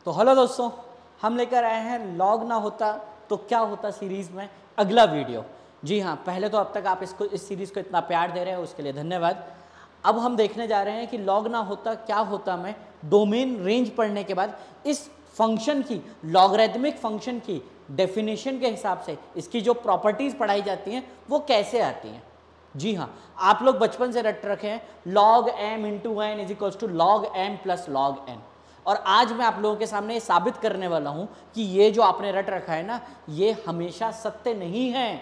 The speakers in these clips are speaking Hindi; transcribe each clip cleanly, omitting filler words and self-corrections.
तो हेलो दोस्तों, हम लेकर आए हैं लॉग ना होता तो क्या होता सीरीज़ में अगला वीडियो। जी हाँ, पहले तो अब तक आप इस सीरीज़ को इतना प्यार दे रहे हैं उसके लिए धन्यवाद। अब हम देखने जा रहे हैं कि लॉग ना होता क्या होता में डोमेन रेंज पढ़ने के बाद इस फंक्शन की, लॉगरिथमिक फंक्शन की डेफिनेशन के हिसाब से इसकी जो प्रॉपर्टीज़ पढ़ाई जाती हैं वो कैसे आती हैं। जी हाँ, आप लोग बचपन से रट रखे हैं log m into n is equals to log m plus log n, और आज मैं आप लोगों के सामने ये साबित करने वाला हूं कि ये जो आपने रट रखा है ना, ये हमेशा सत्य नहीं है।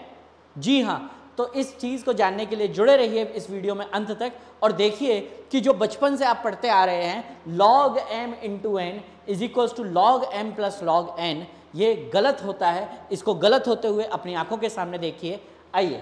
जी हाँ, तो इस चीज़ को जानने के लिए जुड़े रहिए इस वीडियो में अंत तक और देखिए कि जो बचपन से आप पढ़ते आ रहे हैं log m into n is equals to log m plus log n, ये गलत होता है। इसको गलत होते हुए अपनी आंखों के सामने देखिए। आइए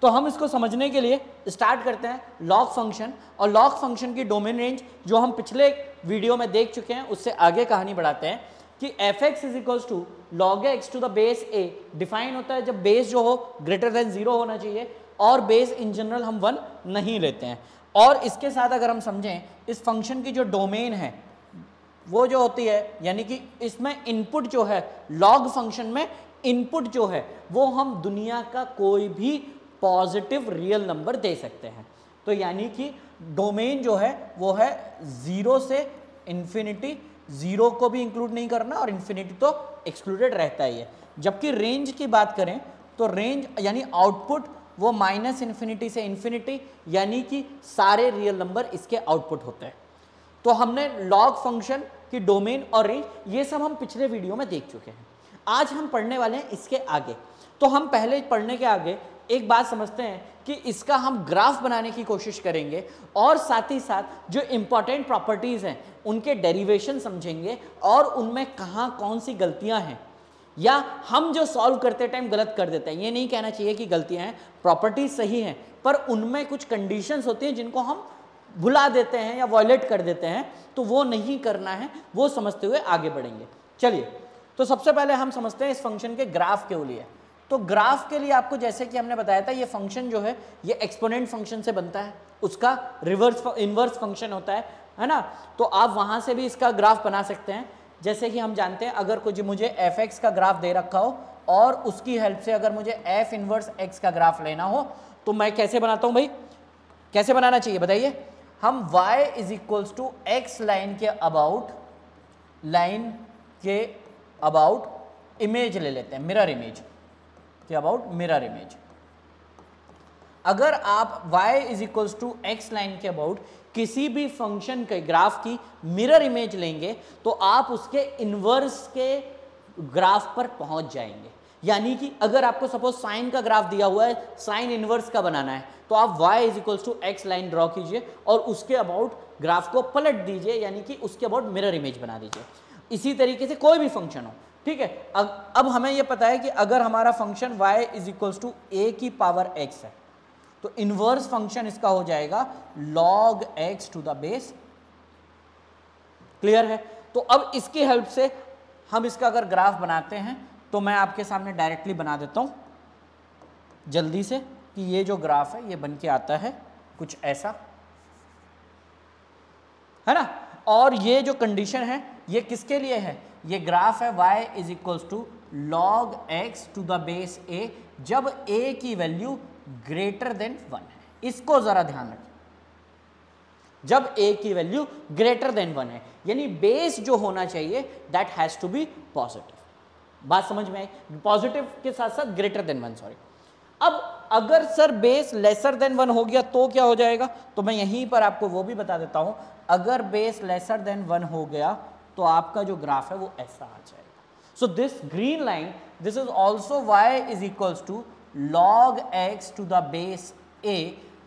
तो हम इसको समझने के लिए स्टार्ट करते हैं लॉग फंक्शन, और लॉग फंक्शन की डोमेन रेंज जो हम पिछले वीडियो में देख चुके हैं उससे आगे कहानी बढ़ाते हैं कि f(x) is equals to log x to the base a define होता है जब बेस जो हो ग्रेटर देन 0 होना चाहिए और बेस इन जनरल हम 1 नहीं लेते हैं। और इसके साथ अगर हम समझें इस फंक्शन की जो डोमेन है वो जो होती है, यानी कि इसमें इनपुट जो है, लॉग फंक्शन में इनपुट जो है वो हम दुनिया का कोई भी पॉजिटिव रियल नंबर दे सकते हैं। तो यानी कि डोमेन जो है वो है 0 से इन्फिनिटी, 0 को भी इंक्लूड नहीं करना और इन्फिनिटी तो एक्सक्लूडेड रहता ही है। जबकि रेंज की बात करें तो रेंज यानी आउटपुट वो -इन्फिनिटी से इन्फिनिटी, यानी कि सारे रियल नंबर इसके आउटपुट होते हैं। तो हमने लॉग फंक्शन की डोमेन और रेंज ये सब हम पिछले वीडियो में देख चुके हैं। आज हम पढ़ने वाले हैं इसके आगे। तो हम पहले पढ़ने के आगे एक बात समझते हैं कि इसका हम ग्राफ बनाने की कोशिश करेंगे और साथ ही साथ जो इंपॉर्टेंट प्रॉपर्टीज़ हैं उनके डेरिवेशन समझेंगे और उनमें कहाँ कौन सी गलतियाँ हैं, या हम जो सॉल्व करते टाइम गलत कर देते हैं। ये नहीं कहना चाहिए कि गलतियाँ हैं, प्रॉपर्टीज सही हैं, पर उनमें कुछ कंडीशंस होती हैं जिनको हम भुला देते हैं या वॉयलेट कर देते हैं, तो वो नहीं करना है, वो समझते हुए आगे बढ़ेंगे। चलिए, तो सबसे पहले हम समझते हैं इस फंक्शन के ग्राफ के लिए। तो ग्राफ के लिए आपको जैसे कि हमने बताया था, ये फंक्शन जो है ये एक्सपोनेंट फंक्शन से बनता है, उसका इनवर्स फंक्शन होता है ना। तो आप वहाँ से भी इसका ग्राफ बना सकते हैं। जैसे कि हम जानते हैं अगर कुछ मुझे f(x) का ग्राफ दे रखा हो और उसकी हेल्प से अगर मुझे f इनवर्स x का ग्राफ लेना हो तो मैं कैसे बनाता हूँ भाई, कैसे बनाना चाहिए बताइए। हम y is equals to x line के अबाउट इमेज ले लेते हैं, मिरर इमेज के अबाउट मिरर इमेज। अगर आप y is equals to x line के अबाउट किसी भी फंक्शन के ग्राफ की मिरर इमेज लेंगे तो आप उसके इनवर्स के ग्राफ पर पहुंच जाएंगे। यानी कि अगर आपको सपोज साइन का ग्राफ दिया हुआ है, साइन इनवर्स का बनाना है, तो आप y is equals to x line draw कीजिए और उसके अबाउट ग्राफ को पलट दीजिए, यानी कि उसके अबाउट मिरर इमेज बना दीजिए। इसी तरीके से कोई भी फंक्शन हो, ठीक है। अब हमें यह पता है कि अगर हमारा function y is equals to a की पावर x है तो इनवर्स फंक्शन इसका हो जाएगा log x to the base. Clear है। तो अब इसकी हेल्प से हम इसका अगर ग्राफ बनाते हैं तो मैं आपके सामने डायरेक्टली बना देता हूं जल्दी से कि ये जो ग्राफ है ये बन के आता है कुछ ऐसा, है ना। और ये जो कंडीशन है ये किसके लिए है, ये ग्राफ है y is equals to log x to the base a जब a की वैल्यू ग्रेटर देन 1 है। इसको जरा ध्यान रखें, जब a की वैल्यू ग्रेटर देन 1 है, यानी बेस जो होना चाहिए that has to be positive. बात समझ में आई, पॉजिटिव के साथ साथ ग्रेटर देन 1, सॉरी। अब अगर सर बेस लेसर देन 1 हो गया तो क्या हो जाएगा, तो मैं यहीं पर आपको वो भी बता देता हूं। अगर बेस लेसर देन 1 हो गया तो आपका जो ग्राफ है वो ऐसा आ जाएगा। So this green line, this is also y is equals to log x to the base a,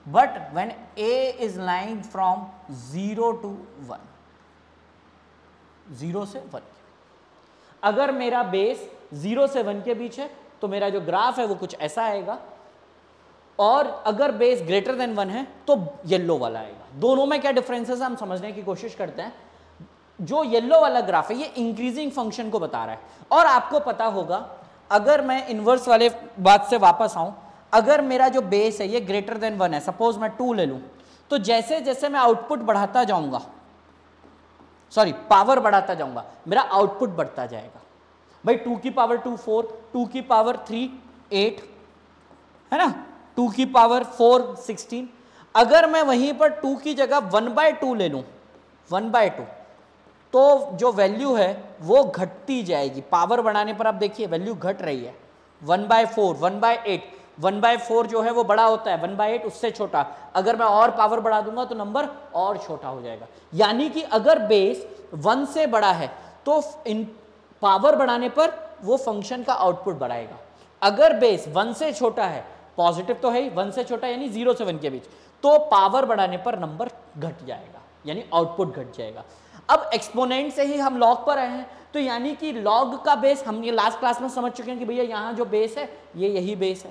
but when a is lying from 0 to 1, 0 से 1। अगर मेरा बेस 0 से 1 के बीच है तो मेरा जो ग्राफ है वो कुछ ऐसा आएगा, और अगर बेस ग्रेटर देन 1 है तो येलो वाला आएगा। दोनों में क्या डिफरेंसेस हम समझने की कोशिश करते हैं। जो येलो वाला ग्राफ है ये इंक्रीजिंग फंक्शन को बता रहा है, और आपको पता होगा अगर मैं इनवर्स वाले बात से वापस आऊं, अगर मेरा जो बेस है ये ग्रेटर देन 1 है, सपोज मैं 2 ले लूं, तो जैसे जैसे मैं आउटपुट बढ़ाता जाऊंगा, सॉरी पावर बढ़ाता जाऊंगा, मेरा आउटपुट बढ़ता जाएगा। भाई 2 की पावर 2 4, 2 की पावर 3 8, है ना, 2 की पावर 4 16। अगर मैं वहीं पर 2 की जगह 1/2 ले लूं, 1/2, तो जो वैल्यू है वो घटती जाएगी। पावर बढ़ाने पर आप देखिए वैल्यू घट रही है। 1/4, 1/8, 1/4 जो है वो बड़ा होता है, 1/8 उससे छोटा। अगर मैं और पावर बढ़ा दूंगा तो नंबर और छोटा हो जाएगा। यानी कि अगर बेस 1 से बड़ा है तो इन पावर बढ़ाने पर वो फंक्शन का आउटपुट बढ़ाएगा। अगर बेस 1 से छोटा है, पॉजिटिव तो है ही, 1 से छोटा यानी 0 से 1 के बीच, तो पावर बढ़ाने पर नंबर घट जाएगा, यानी आउटपुट घट जाएगा। अब एक्सपोनेंट से ही हम लॉग पर आए हैं, तो यानी कि लॉग का बेस हम ये लास्ट क्लास में समझ चुके हैं कि भैया यहाँ जो बेस है ये यही बेस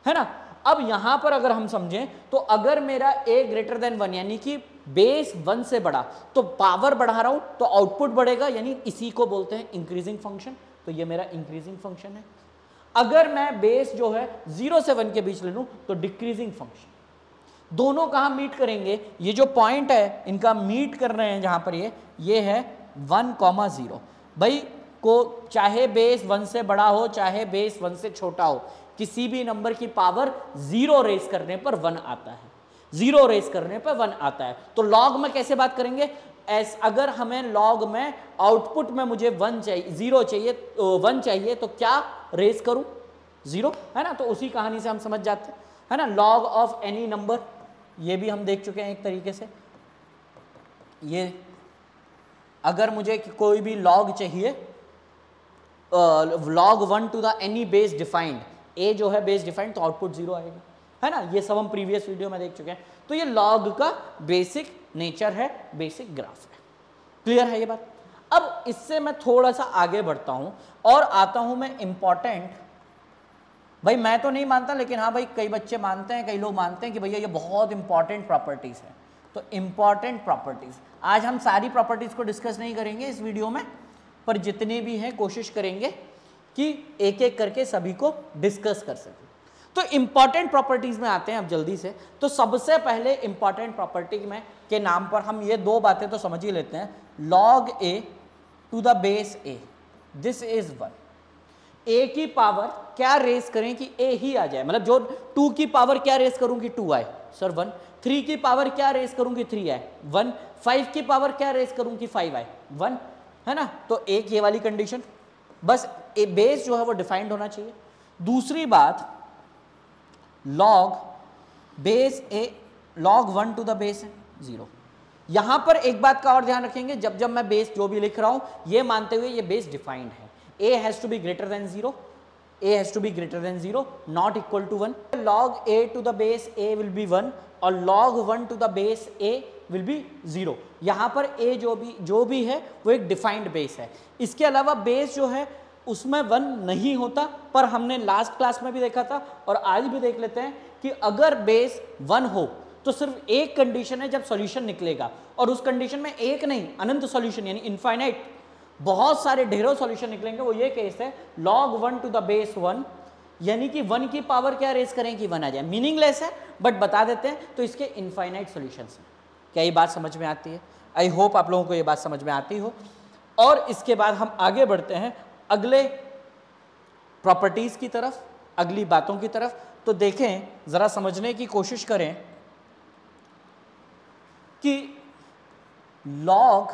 है ना। अब यहाँ पर अगर हम समझें तो अगर मेरा a ग्रेटर देन 1 यानी कि बेस 1 से बड़ा, तो पावर बढ़ा रहा हूं तो आउटपुट बढ़ेगा, यानी इसी को बोलते हैं इंक्रीजिंग फंक्शन। तो ये मेरा इंक्रीजिंग फंक्शन है। अगर मैं बेस जो है 0 से 1 के बीच ले लूं तो डिक्रीजिंग फंक्शन। दोनों कहाँ मीट करेंगे, ये जो पॉइंट है इनका मीट कर रहे हैं जहां पर ये है 1,0। भाई को चाहे बेस 1 से बड़ा हो चाहे बेस 1 से छोटा हो, किसी भी नंबर की पावर 0 रेस करने पर 1 आता है, 0 रेस करने पर 1 आता है। तो लॉग में कैसे बात करेंगे, अगर हमें लॉग में आउटपुट में मुझे 1 चाहिए, 0 चाहिए, 1 चाहिए, तो क्या रेस करूं, 0, है ना। तो उसी कहानी से हम समझ जाते हैं, है ना। लॉग ऑफ एनी नंबर, ये भी हम देख चुके हैं एक तरीके से। ये अगर मुझे कोई भी लॉग चाहिए, log 1 to the any base defined, a जो है बेस डिफाइंड, तो आउटपुट 0 आएगा, है ना। ये सब हम प्रीवियस वीडियो में देख चुके हैं। तो ये लॉग का बेसिक नेचर है, बेसिक ग्राफ है। क्लियर है ये बात। अब इससे मैं थोड़ा सा आगे बढ़ता हूं और आता हूं मैं इंपॉर्टेंट, भाई मैं तो नहीं मानता, लेकिन हाँ भाई कई बच्चे मानते हैं, कई लोग मानते हैं कि भैया ये बहुत इंपॉर्टेंट प्रॉपर्टीज है। तो इंपॉर्टेंट प्रॉपर्टीज, आज हम सारी प्रॉपर्टीज को डिस्कस नहीं करेंगे इस वीडियो में, पर जितने भी हैं कोशिश करेंगे कि एक एक करके सभी को डिस्कस कर सकें। तो इंपॉर्टेंट प्रॉपर्टीज में आते हैं अब जल्दी से। तो सबसे पहले इंपॉर्टेंट प्रॉपर्टी में के नाम पर हम ये दो बातें तो समझ ही लेते हैं। log a to the base a, this is 1। a की पावर क्या रेस करें कि a ही आ जाए, मतलब जो 2 की पावर क्या रेस करूंगी 2 आए, सर 1। 3 की पावर क्या रेस करूंगी 3 आए, 1। 5 की पावर क्या रेस करूंगी 5 आए, 1, है ना। तो एक ये वाली कंडीशन, बस ए बेस जो है वो डिफाइंड होना चाहिए। दूसरी बात, log base a, log 1 to the base है 0। यहां पर एक बात का और ध्यान रखेंगे, जब जब मैं बेस जो भी लिख रहा हूं ये मानते हुए ये बेस डिफाइंड है। a has to be greater than 0, a has to be greater than 0, not equal to 1। log a to the base a will be 1 और log 1 to the base a will be 0। यहां पर a जो भी है वो एक डिफाइंड बेस है। इसके अलावा बेस जो है उसमें 1 नहीं होता, पर हमने लास्ट क्लास में भी देखा था और आज भी देख लेते हैं कि अगर बेस 1 हो तो सिर्फ एक कंडीशन है जब सॉल्यूशन निकलेगा, और उस कंडीशन में एक नहीं अनंत सॉल्यूशन यानी इनफाइनाइट, बहुत सारे ढेरों सॉल्यूशन निकलेंगे। वो ये केस है log 1 टू द बेस 1, यानी कि 1 की पावर क्या रेस करें कि 1 आ जाए। मीनिंगलेस है बट बता देते हैं, तो इसके इनफाइनाइट सॉल्यूशंस हैं। क्या ये बात समझ में आती है? आई होप आप लोगों को ये बात समझ में आती हो। और इसके बाद हम आगे बढ़ते हैं अगले प्रॉपर्टीज की तरफ, अगली बातों की तरफ। तो देखें, जरा समझने की कोशिश करें कि log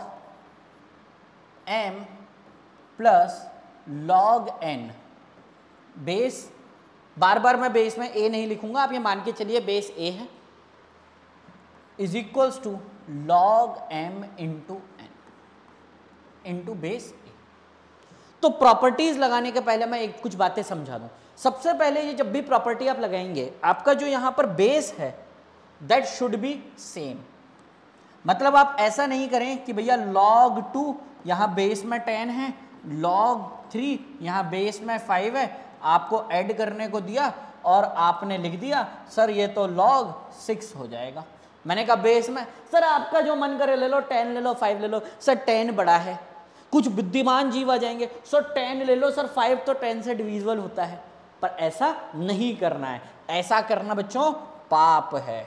m plus log n, base, बार बार मैं बेस में a नहीं लिखूंगा, आप ये मान के चलिए बेस a है, is equals to log m into n into base a। तो प्रॉपर्टीज लगाने के पहले मैं एक कुछ बातें समझा दूं। सबसे पहले ये जब भी प्रॉपर्टी आप लगाएंगे, आपका जो यहां पर बेस है दैट शुड बी सेम। मतलब आप ऐसा नहीं करें कि भैया log 2 यहाँ बेस में 10 है, log 3 यहाँ बेस में 5 है, आपको ऐड करने को दिया और आपने लिख दिया सर ये तो log 6 हो जाएगा। मैंने कहा बेस में, सर आपका जो मन करे ले लो, 10 ले लो, 5 ले लो। सर 10 बड़ा है, कुछ बुद्धिमान जीव आ जाएंगे, सर 10 ले लो, सर 5 तो 10 से डिविजिबल होता है। पर ऐसा नहीं करना है, ऐसा करना बच्चों पाप है,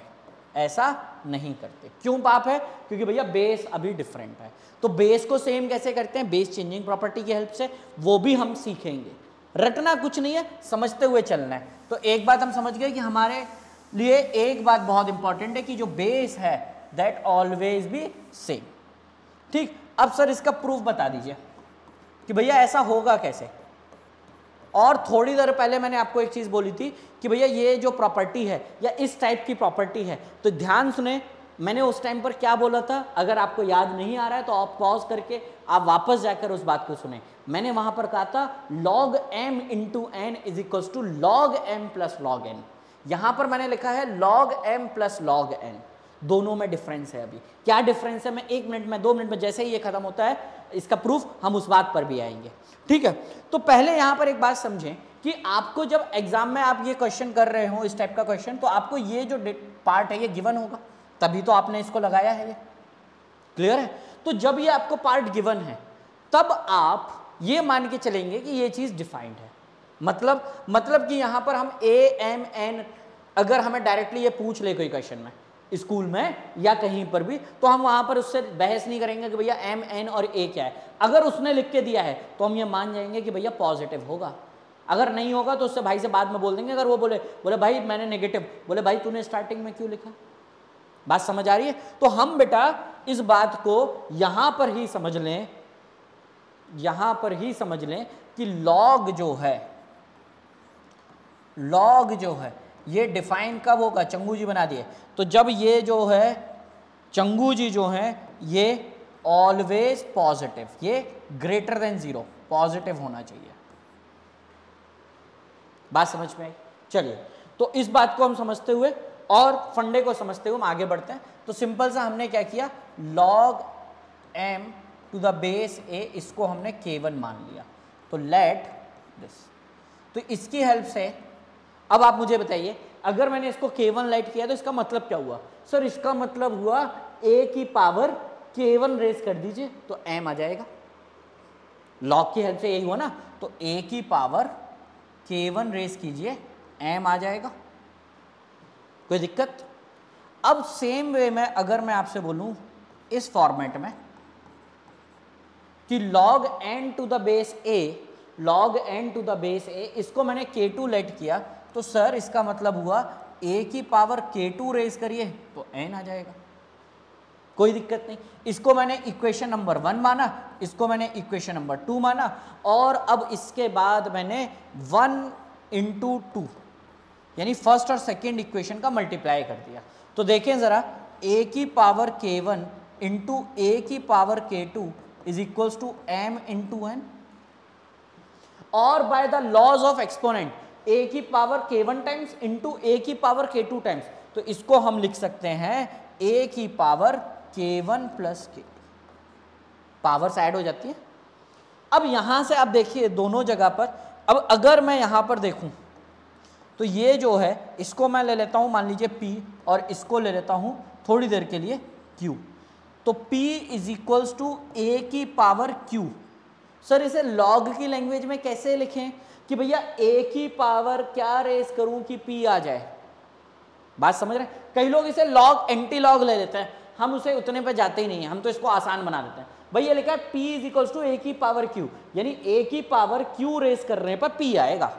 ऐसा नहीं करते। क्यों पाप है? क्योंकि भैया बेस अभी डिफरेंट है। तो बेस को सेम कैसे करते हैं? बेस चेंजिंग प्रॉपर्टी की हेल्प से, वो भी हम सीखेंगे। रटना कुछ नहीं है, समझते हुए चलना है। तो एक बात हम समझ गए कि हमारे लिए एक बात बहुत इंपॉर्टेंट है कि जो बेस है दैट ऑलवेज बी सेम। ठीक, अब सर इसका प्रूफ बता दीजिए कि भैया ऐसा होगा कैसे। और थोड़ी देर पहले मैंने आपको एक चीज बोली थी कि भैया ये जो प्रॉपर्टी है या इस टाइप की प्रॉपर्टी है, तो ध्यान सुने मैंने उस टाइम पर क्या बोला था। अगर आपको याद नहीं आ रहा है तो आप पॉज करके आप वापस जाकर उस बात को सुने। मैंने वहां पर कहा था log m into n is equal to log m plus log n। यहां पर मैंने लिखा है log m plus log n। दोनों में डिफरेंस है। अभी क्या डिफरेंस है मैं 1 मिनट में 2 मिनट में जैसे ही ये खत्म होता है इसका प्रूफ हम उस बात पर भी आएंगे। ठीक है, तो पहले यहां पर एक बात समझें कि आपको जब एग्जाम में आप ये क्वेश्चन कर रहे हो इस टाइप का क्वेश्चन, तो आपको ये जो पार्ट है ये गिवन होगा, तभी तो आपने इसको लगाया है। ये क्लियर है? तो जब ये आपको पार्ट गिवन है तब आप ये मान के चलेंगे कि ये चीज डिफाइंड है। मतलब कि यहां पर हम AMN अगर हमें डायरेक्टली ये पूछ ले कोई क्वेश्चन में स्कूल में या कहीं पर भी, तो हम वहां पर उससे बहस नहीं करेंगे कि भैया MN और A क्या है। अगर उसने लिख के दिया है तो हम ये मान जाएंगे कि भैया पॉजिटिव होगा। अगर नहीं होगा तो उससे भाई से बाद में बोल देंगे। अगर वो बोले भाई मैंने नेगेटिव, बोले भाई तूने स्टार्टिंग में क्यों लिखा। बात समझ आ रही है? तो हम बेटा इस बात को यहां पर ही समझ लें, यहां पर ही समझ लें कि लॉग जो है ये डिफाइन कब होगा। चंगू जी बना दिए। तो जब ये जो है चंगू जी जो है ये ऑलवेज पॉजिटिव, ये ग्रेटर देन 0 पॉजिटिव होना चाहिए। बात समझ में आई? चलिए, तो इस बात को हम समझते हुए और फंडे को समझते हुए हम आगे बढ़ते हैं। तो सिंपल सा हमने क्या किया, log m to the base a इसको हमने k1 मान लिया। तो लेट दिस, तो इसकी हेल्प से अब आप मुझे बताइए अगर मैंने इसको k1 लेट किया तो इसका मतलब क्या हुआ। सर इसका मतलब हुआ a की पावर k1 रेज कर दीजिए तो m आ जाएगा। log की हेल्प से यही हुआ ना, तो a की पावर k1 रेज कीजिए m आ जाएगा। कोई दिक्कत? अब सेम वे में अगर मैं आपसे बोलूं इस फॉर्मेट में कि log n to the base a, इसको मैंने k2 लेट किया तो सर इसका मतलब हुआ a की पावर k2 रेज करिए तो n आ जाएगा। कोई दिक्कत नहीं। इसको मैंने इक्वेशन नंबर 1 माना, इसको मैंने इक्वेशन नंबर 2 माना, और अब इसके बाद मैंने 1 इंटू 2 यानी फर्स्ट और सेकेंड इक्वेशन का मल्टीप्लाई कर दिया। तो देखें जरा, a की पावर k1 इंटू a की power k2 is equals to m into n, और by the laws of exponent a की power k1 times into a की पावर k2 टाइम्स, तो इसको हम लिख सकते हैं a की power k1 plus k2। Powers add हो जाती है। अब यहां से आप देखिए दोनों जगह पर, अब अगर मैं यहां पर देखूं तो ये जो है इसको मैं ले लेता हूं मान लीजिए P, और इसको ले लेता हूं थोड़ी देर के लिए Q। तो P is equals to a की पावर Q। सर इसे लॉग की लैंग्वेज में कैसे लिखें कि भैया a की पावर क्या रेज करूं कि P आ जाए। बात समझ रहे हैं? कई लोग इसे लॉग एंटी लॉग ले लेते हैं, हम उसे उतने पे जाते ही नहीं है, हम तो इसको आसान बना देते हैं। भैया लिखा है P is equals to a की पावर Q, यानी a की पावर Q रेज करने पर P आएगा।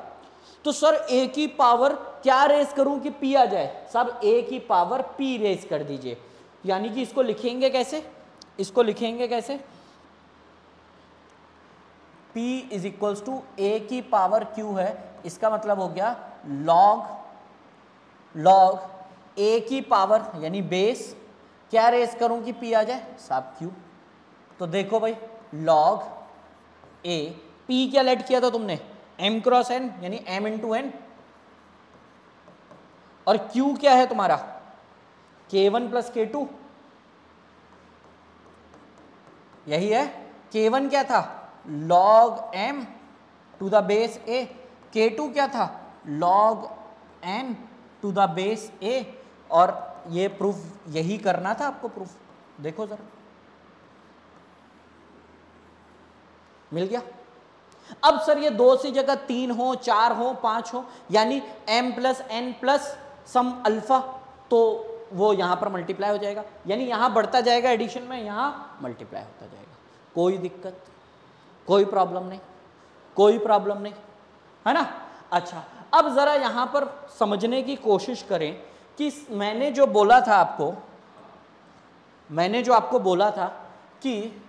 तो सर a की पावर क्या रेज करूं कि P आ जाए। सब a की पावर P रेज कर दीजिए, यानी कि इसको लिखेंगे कैसे, इसको लिखेंगे कैसे, P is equals to a की पावर Q है, इसका मतलब हो गया लॉग a की पावर यानी बेस क्या रेज करूं कि P आ जाए, सब Q। तो देखो भाई लॉग a, P क्या लेट किया था तुमने, m क्रॉस n यानी m इंटू n, और Q क्या है तुम्हारा k1 प्लस k2, यही है। k1 क्या था log m to the base a, k2 क्या था log n to the base a, और ये प्रूफ यही करना था आपको। प्रूफ देखो जरा, मिल गया। अब सर ये 2 सी जगह 3 हो, 4 हो, 5 हो, यानी m प्लस n प्लस सम अल्फा, तो वो यहाँ पर मल्टीप्लाई हो जाएगा, यानी यहाँ बढ़ता जाएगा एडिशन में, यहाँ मल्टीप्लाई होता जाएगा। कोई दिक्कत, कोई प्रॉब्लम नहीं, कोई प्रॉब्लम नहीं, है ना। अच्छा, अब ज़रा यहाँ पर समझने की कोशिश करें कि मैंने जो बोला था आपको, मैंने जो आपको बोला था कि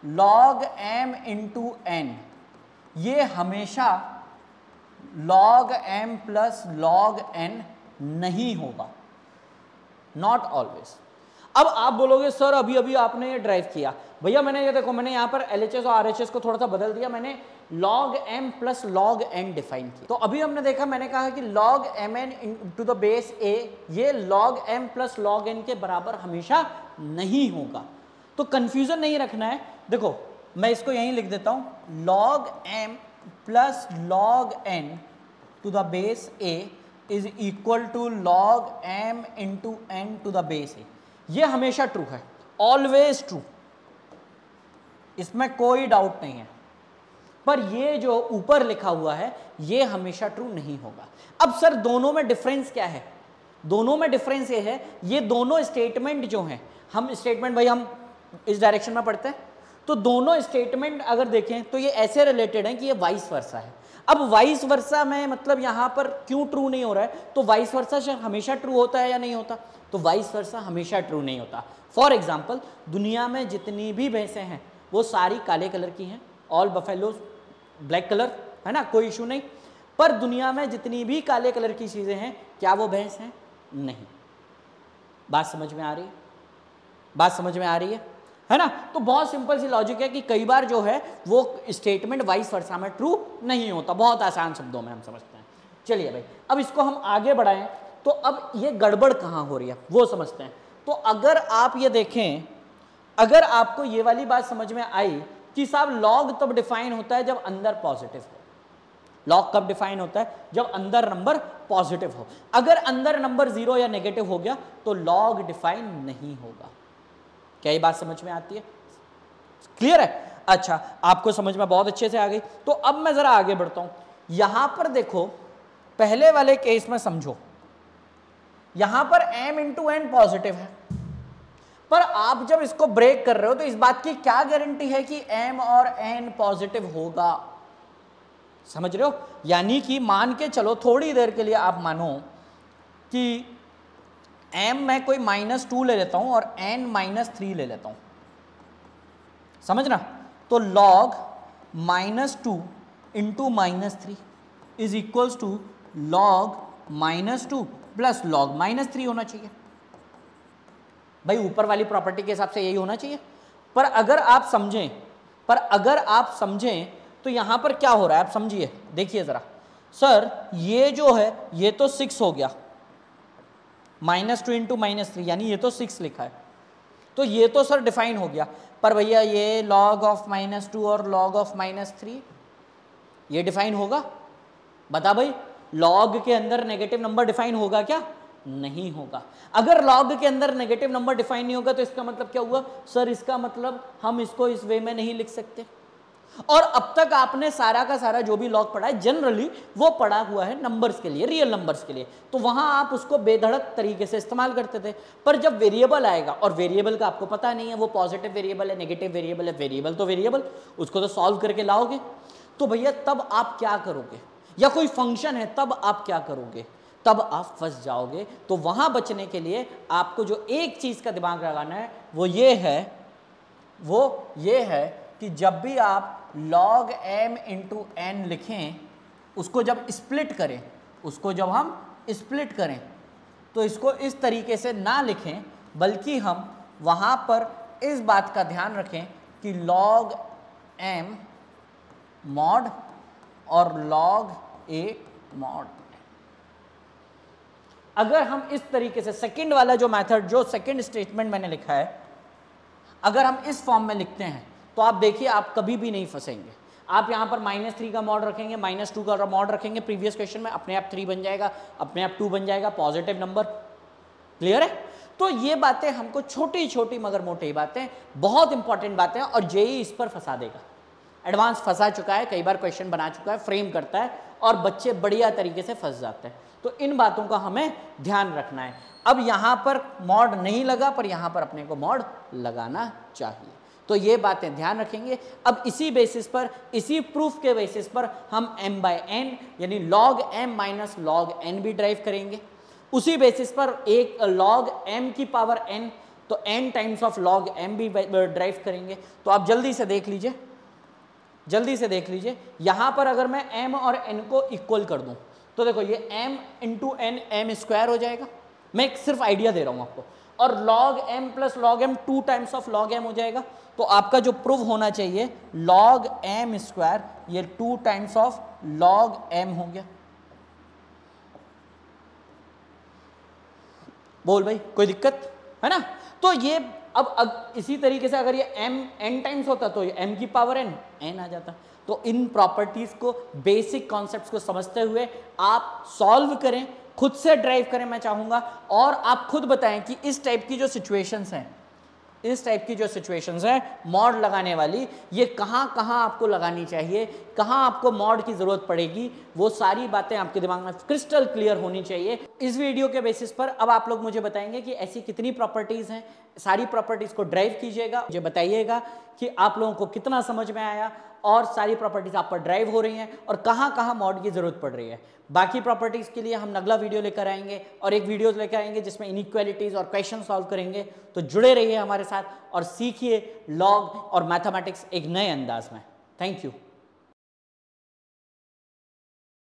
log m इंटू एन ये हमेशा log m plus log n नहीं होगा, नॉट ऑलवेज। अब आप बोलोगे सर अभी अभी आपने ये ड्राइव किया, भैया मैंने ये देखो, मैंने यहाँ पर LHS और RHS को थोड़ा सा बदल दिया, मैंने log m plus log n define किया। तो अभी हमने देखा, मैंने कहा कि log mn to the base a ये log m plus log n के बराबर हमेशा नहीं होगा। तो कंफ्यूजन नहीं रखना है। देखो मैं इसको यहीं लिख देता हूँ, log m plus log n to the base a is equal to log m into n to the base a। ये हमेशा ट्रू है, ऑलवेज ट्रू, इसमें कोई डाउट नहीं है। पर ये जो ऊपर लिखा हुआ है ये हमेशा ट्रू नहीं होगा। अब सर दोनों में डिफरेंस क्या है? दोनों में डिफरेंस ये है, ये दोनों स्टेटमेंट जो हैं, हम स्टेटमेंट भाई हम इस डायरेक्शन में पढ़ते हैं, तो दोनों स्टेटमेंट अगर देखें तो ये ऐसे रिलेटेड हैं कि ये वाइस वर्सा है। अब वाइस वर्सा में मतलब यहाँ पर क्यों ट्रू नहीं हो रहा है? तो वाइस वर्सा हमेशा ट्रू होता है या नहीं होता? तो वाइस वर्सा हमेशा ट्रू नहीं होता। फॉर एग्जाम्पल, दुनिया में जितनी भी भैंसें हैं वो सारी काले कलर की हैं, ऑल बफेलोज ब्लैक कलर, है ना, कोई इशू नहीं। पर दुनिया में जितनी भी काले कलर की चीज़ें हैं, क्या वो भैंस हैं? नहीं। बात समझ में आ रही है? बात समझ में आ रही है ना। तो बहुत सिंपल सी लॉजिक है कि कई बार जो है वो स्टेटमेंट वाइस वर्सा में ट्रू नहीं होता। बहुत आसान शब्दों में हम समझते हैं। चलिए भाई, अब इसको हम आगे बढ़ाएं तो अब ये गड़बड़ कहाँ हो रही है वो समझते हैं। तो अगर आप ये देखें, अगर आपको ये वाली बात समझ में आई कि साहब लॉग तब डिफाइन होता है जब अंदर पॉजिटिव हो। लॉग कब डिफाइन होता है? जब अंदर नंबर पॉजिटिव हो। अगर अंदर नंबर 0 या नेगेटिव हो गया तो लॉग डिफाइन नहीं होगा। क्या ये बात समझ में आती है? क्लियर है? अच्छा, आपको समझ में बहुत अच्छे से आ गई। तो अब मैं जरा आगे बढ़ता हूं। यहां पर देखो, पहले वाले केस में समझो, यहां पर m इंटू एन पॉजिटिव है, पर आप जब इसको ब्रेक कर रहे हो तो इस बात की क्या गारंटी है कि m और n पॉजिटिव होगा? समझ रहे हो? यानी कि मान के चलो, थोड़ी देर के लिए आप मानो कि m मैं कोई -2 ले लेता हूं और n -3 ले लेता हूं, समझना। तो log -2 into -3 is equals to log -2 plus log -3 होना चाहिए। भाई ऊपर वाली प्रॉपर्टी के हिसाब से यही होना चाहिए। पर अगर आप समझें तो यहां पर क्या हो रहा है आप समझिए, देखिए जरा। सर ये जो है ये तो 6 हो गया, -2 इंटू -3 यानी ये तो 6 लिखा है, तो ये तो सर डिफाइन हो गया। पर भैया ये log ऑफ -2 और log ऑफ -3 ये डिफाइन होगा? बता भाई, log के अंदर नेगेटिव नंबर डिफाइन होगा क्या? नहीं होगा। अगर log के अंदर नेगेटिव नंबर डिफाइन नहीं होगा तो इसका मतलब क्या हुआ? सर इसका मतलब हम इसको इस वे में नहीं लिख सकते। और अब तक आपने सारा का सारा जो भी log पढ़ा है जनरली वो पढ़ा हुआ है नंबर्स के लिए, रियल नंबर्स के लिए, तो वहां आप उसको बेधड़क तरीके से इस्तेमाल करते थे। पर जब वेरिएबल आएगा, और वेरिएबल का आपको पता नहीं है वो पॉजिटिव वेरिएबल है, नेगेटिव वेरिएबल है, वेरिएबल तो वेरिएबल, उसको तो सॉल्व करके लाओगे। तो भैया तब आप क्या करोगे? या कोई फंक्शन है तब आप क्या करोगे? तब आप फंस जाओगे। तो वहां बचने के लिए आपको जो एक चीज का दिमाग लगाना है वो ये है कि जब भी आप log m इंटू एन लिखें, उसको जब हम स्प्लिट करें तो इसको इस तरीके से ना लिखें, बल्कि हम वहां पर इस बात का ध्यान रखें कि log m mod और log a mod। अगर हम इस तरीके से सेकंड वाला जो मेथड, जो सेकंड स्टेटमेंट मैंने लिखा है, अगर हम इस फॉर्म में लिखते हैं तो आप देखिए आप कभी भी नहीं फंसेंगे। आप यहां पर -3 का मॉड रखेंगे, -2 का मॉड रखेंगे प्रीवियस क्वेश्चन में, अपने आप 3 बन जाएगा, अपने आप 2 बन जाएगा, पॉजिटिव नंबर। क्लियर है? तो ये बातें हमको छोटी छोटी मगर मोटी बातें, बहुत इंपॉर्टेंट बातें, और जेईई इस पर फंसा देगा। एडवांस फंसा चुका है, कई बार क्वेश्चन बना चुका है, फ्रेम करता है और बच्चे बढ़िया तरीके से फंस जाते हैं। तो इन बातों का हमें ध्यान रखना है। अब यहाँ पर मॉड नहीं लगा, पर यहाँ पर अपने को मॉड लगाना चाहिए, तो ये बातें ध्यान रखेंगे। अब इसी बेसिस पर, इसी प्रूफ के बेसिस पर हम m/n यानी log m minus log n भी ड्राइव करेंगे। उसी बेसिस पर एक log m की पावर n, तो n times of log m भी ड्राइव करेंगे। तो आप जल्दी से देख लीजिए, जल्दी से देख लीजिए, यहाँ पर अगर मैं m और n को इक्वल कर दूँ तो देखो ये m into n m square हो जाएगा। मैं एक सिर्फ आइडिया दे रहा हूँ आपको। और log m plus log m 2 times of log m हो जाएगा। तो आपका जो प्रूफ होना चाहिए log m स्क्वायर, ये 2 टाइम्स ऑफ log m हो गया। बोल भाई, कोई दिक्कत है ना? तो ये अब इसी तरीके से अगर ये m n टाइम्स होता तो ये m की पावर n आ जाता। तो इन प्रॉपर्टीज को, बेसिक कॉन्सेप्ट्स को समझते हुए आप सॉल्व करें, खुद से ड्राइव करें मैं चाहूंगा, और आप खुद बताएं कि इस टाइप की जो सिचुएशंस हैं, इस टाइप की जो सिचुएशंस है मॉड लगाने वाली, ये कहाँ कहाँ आपको लगानी चाहिए, कहाँ आपको मॉड की ज़रूरत पड़ेगी, वो सारी बातें आपके दिमाग में क्रिस्टल क्लियर होनी चाहिए। इस वीडियो के बेसिस पर अब आप लोग मुझे बताएंगे कि ऐसी कितनी प्रॉपर्टीज़ हैं, सारी प्रॉपर्टीज़ को ड्राइव कीजिएगा, मुझे बताइएगा कि आप लोगों को कितना समझ में आया और सारी प्रॉपर्टीज़ आप पर ड्राइव हो रही हैं और कहाँ कहाँ मॉड की ज़रूरत पड़ रही है। बाकी प्रॉपर्टीज़ के लिए हम अगला वीडियो लेकर आएंगे और एक वीडियो लेकर आएंगे जिसमें इनइक्वालिटीज़ और क्वेश्चन सॉल्व करेंगे। तो जुड़े रहिए हमारे साथ और सीखिए लॉग और मैथमेटिक्स एक नए अंदाज में। Thank you.